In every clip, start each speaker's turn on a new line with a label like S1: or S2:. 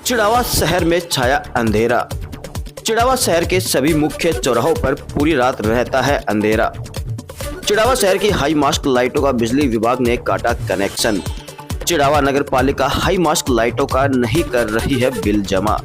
S1: चिड़ावा शहर में छाया अंधेरा। चिड़ावा शहर के सभी मुख्य चौराहों पर पूरी रात रहता है अंधेरा। चिड़ावा शहर की हाई मास्ट लाइटों का बिजली विभाग ने काटा कनेक्शन। चिड़ावा नगर पालिका हाई मास्ट लाइटों का नहीं कर रही है बिल जमा।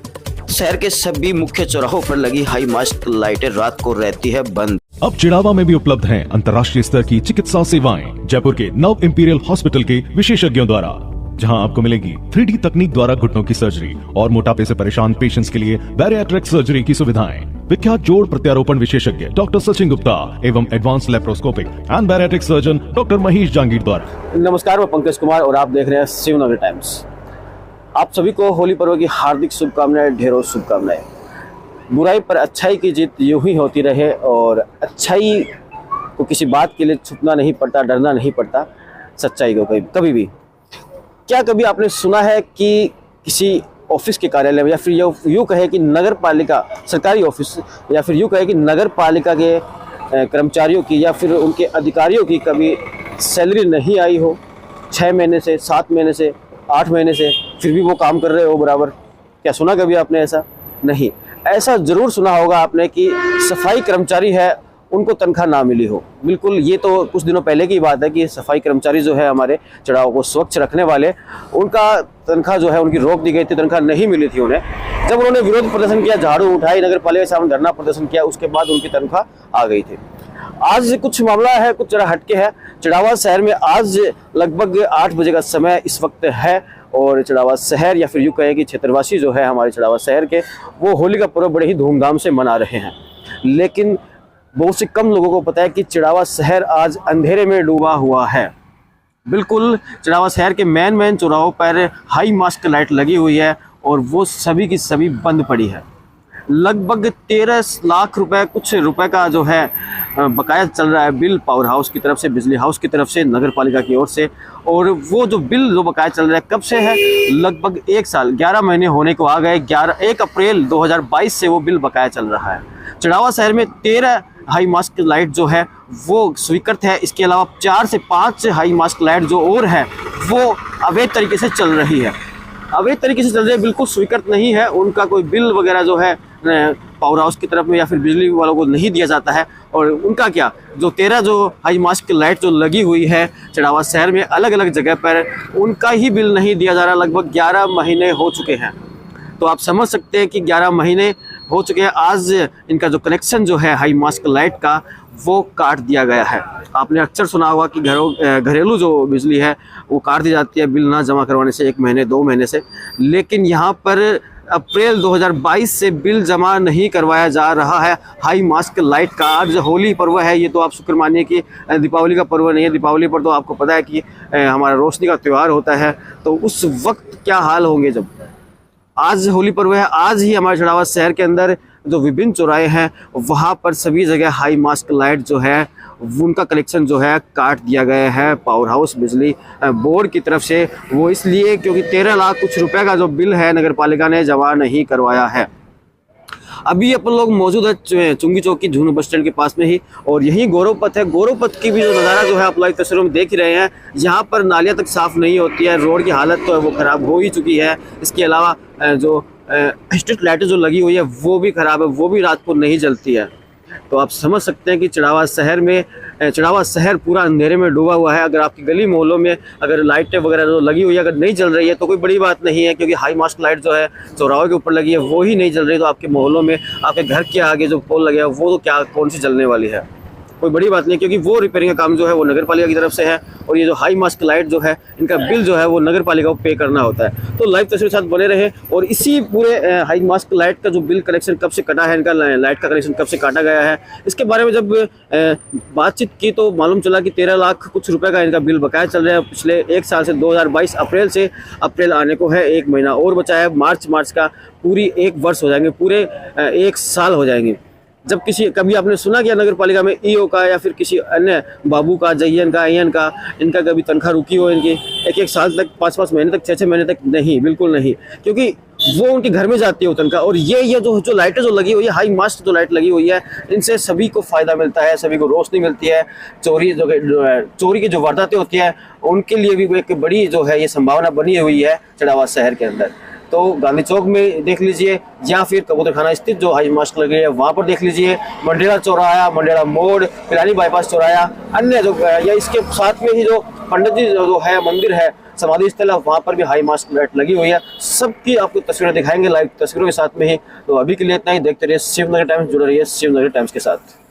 S1: शहर के सभी मुख्य चौराहों पर लगी हाई मास्ट लाइटें रात को रहती है बंद।
S2: अब चिड़ावा में भी उपलब्ध हैं अंतर्राष्ट्रीय स्तर की चिकित्सा सेवाएं जयपुर के नव इंपीरियल हॉस्पिटल के विशेषज्ञों द्वारा, जहां आपको मिलेगी 3D तकनीक द्वारा घुटनों की सर्जरी और मोटापे से परेशान पेशेंट्स के लिए बैरिएट्रिक सर्जरी की सुविधाएं। विख्यात जोड़ प्रत्यारोपण विशेषज्ञ डॉक्टर सचिन गुप्ता एवं advance laparoscopic and bariatric surgeon doctor Mahesh Jangir द्वारा।
S1: नमस्कार, मैं पंकज कुमार और आप देख रहे हैं शिवनगर टाइम्स। आप सभी को होली पर्व की हार्दिक शुभकामनाएं, ढेरों शुभकामनाएं। बुराई पर अच्छाई की जीत यूं ही होती रहे और अच्छाई को किसी बात के लिए छुपना नहीं पड़ता, डरना नहीं पड़ता सच्चाई को कभी भी। क्या कभी आपने सुना है कि किसी ऑफिस के कार्यालय में या फिर यूँ कहे कि नगर पालिका सरकारी ऑफिस या फिर यूँ कहे कि नगर पालिका के कर्मचारियों की या फिर उनके अधिकारियों की कभी सैलरी नहीं आई हो 6 महीने से, 7 महीने से, 8 महीने से, फिर भी वो काम कर रहे हो बराबर? क्या सुना कभी आपने ऐसा? नहीं। ऐसा ज़रूर सुना होगा आपने कि सफाई कर्मचारी है उनको तनख्वाह ना मिली हो। बिल्कुल, ये तो कुछ दिनों पहले की बात है कि सफाई कर्मचारी जो है हमारे चिड़ाव को स्वच्छ रखने वाले, उनका तनख्वाह जो है उनकी रोक दी गई थी, तनख्वाह नहीं मिली थी उन्हें। जब उन्होंने विरोध प्रदर्शन किया, झाड़ू उठाई, नगर पालिका के सामने धरना प्रदर्शन किया, उसके बाद उनकी तनख्वाह आ गई थी। आज कुछ मामला है, कुछ जरा हटके है। चिड़ावा शहर में आज लगभग 8 बजे का समय इस वक्त है और चिड़ावा शहर या फिर यूँ कहें कि क्षेत्रवासी जो है हमारे चिड़ावा शहर के, वो होली का पर्व बड़े ही धूमधाम से मना रहे हैं। लेकिन बहुत से कम लोगों को पता है कि चिड़ावा शहर आज अंधेरे में डूबा हुआ है। बिल्कुल, चिड़ावा शहर के मेन चौराहों पर हाई मास्ट लाइट लगी हुई है और वो सभी की सभी बंद पड़ी है। लगभग 13 लाख रुपए कुछ रुपए का जो है बकाया चल रहा है बिल पावर हाउस की तरफ से, बिजली हाउस की तरफ से, नगर पालिका की ओर से। और वो जो बिल जो बकाया चल रहा है कब से है? लगभग 1 साल 11 महीने होने को आ गए। 1 अप्रैल 2022 से वो बिल बकाया चल रहा है। चिड़ावा शहर में 13 हाई मास्ट लाइट जो है वो स्वीकृत है। इसके अलावा 4 से 5 हाई मास्ट लाइट जो और है वो अवैध तरीके से चल रही है। अवैध तरीके से चल रही है, बिल्कुल स्वीकृत नहीं है। उनका कोई बिल वगैरह जो है पावर हाउस की तरफ में या फिर बिजली वालों को नहीं दिया जाता है। और उनका क्या, जो 13 जो हाई मास्ट लाइट जो लगी हुई है चिड़ावा शहर में अलग अलग जगह पर, उनका ही बिल नहीं दिया जा रहा। लगभग 11 महीने हो चुके हैं। तो आप समझ सकते हैं कि 11 महीने हो चुके हैं। आज इनका जो कनेक्शन जो है हाई मास्ट लाइट का वो काट दिया गया है। आपने अक्सर सुना होगा कि घरेलू जो बिजली है वो काट दी जाती है बिल ना जमा करवाने से 1 महीने 2 महीने से। लेकिन यहाँ पर अप्रैल 2022 से बिल जमा नहीं करवाया जा रहा है हाई मास्ट लाइट का। आज होली पर्व है, ये तो आप शुक्र मानिए कि दीपावली का पर्व नहीं है। दीपावली पर तो आपको पता है कि हमारा रोशनी का त्यौहार होता है, तो उस वक्त क्या हाल होंगे जब आज होली पर्व है। आज ही हमारे चिड़ावा शहर के अंदर जो विभिन्न चौराहे हैं वहाँ पर सभी जगह हाई मास्ट लाइट जो है उनका कनेक्शन जो है काट दिया गया है पावर हाउस बिजली बोर्ड की तरफ से। वो इसलिए क्योंकि 13 लाख कुछ रुपए का जो बिल है नगर पालिका ने जमा नहीं करवाया है। अभी अपन लोग मौजूद है चुंगी चौक की झूनू बस स्टैंड के पास में ही, और यही गौरव पथ है। गौरव पथ की भी जो नज़ारा जो है आप लाइव तस्वीरों में देख ही रहे हैं। यहाँ पर नालियाँ तक साफ़ नहीं होती है, रोड की हालत तो है वो ख़राब हो ही चुकी है। इसके अलावा जो स्ट्रीट लाइटें जो लगी हुई है वो भी ख़राब है, वो भी रात को नहीं जलती है। तो आप समझ सकते हैं कि चिड़ावा शहर पूरा अंधेरे में डूबा हुआ है। अगर आपकी गली मोहल्लों में अगर लाइटें वगैरह जो लगी हुई है अगर नहीं जल रही है तो कोई बड़ी बात नहीं है, क्योंकि हाई मास्ट लाइट जो है चौराहों के ऊपर लगी है वो ही नहीं जल रही, तो आपके मोहल्लों में आपके घर के आगे जो पोल लगे हैं वो तो कौन सी जलने वाली है? कोई बड़ी बात नहीं, क्योंकि वो रिपेयरिंग का काम जो है वो नगर पालिका की तरफ से है। और ये जो हाई मास्ट लाइट जो है इनका बिल जो है वो नगर पालिका को पे करना होता है। तो लाइव तस्वीर के साथ बने रहे। और इसी पूरे हाई मास्ट लाइट का जो बिल कनेक्शन कब से कटा है, इनका लाइट का कनेक्शन कब से काटा गया है, इसके बारे में जब बातचीत की तो मालूम चला कि 13 लाख कुछ रुपए का इनका बिल बकाया चल रहा है पिछले 1 साल से। 2022 अप्रैल से अप्रैल आने को है, 1 महीना और बचा है। मार्च का पूरी 1 वर्ष हो जाएंगे, पूरे 1 साल हो जाएंगे। जब कभी आपने सुना कि नगर पालिका में ईओ का या फिर किसी अन्य बाबू का, जयन का, अयन का, इनका कभी तनख्वाह रुकी हो इनकी 1 साल तक, 5 महीने तक, 6 महीने तक? नहीं, बिल्कुल नहीं। क्योंकि वो उनके घर में जाती है उतन का। और ये जो लाइटें जो लगी हुई है, हाई मास्ट जो लाइट लगी हुई है, इनसे सभी को फायदा मिलता है, सभी को रोशनी मिलती है। चोरी की जो वारदातें होती है उनके लिए भी एक बड़ी जो है ये संभावना बनी हुई है चड़ावा शहर के अंदर। तो गांधी चौक में देख लीजिए, या फिर कबूतरखाना स्थित जो हाई मास्ट लगी है वहाँ पर देख लीजिए, मंडेला चौराहा, मंडेला मोड़, पिलानी बाईपास चौराहा, अन्य जो या इसके साथ में ही जो पंडित जी जो है मंदिर है, समाधि स्थल है, वहाँ पर भी हाई मास्ट लाइट लगी हुई है। सबकी आपको तस्वीरें दिखाएंगे लाइव तस्वीरों के साथ में ही। तो अभी के लिए इतना ही। देखते रहिए शिवनगरी टाइम्स, जुड़े रहिए शिवनगरी टाइम्स के साथ।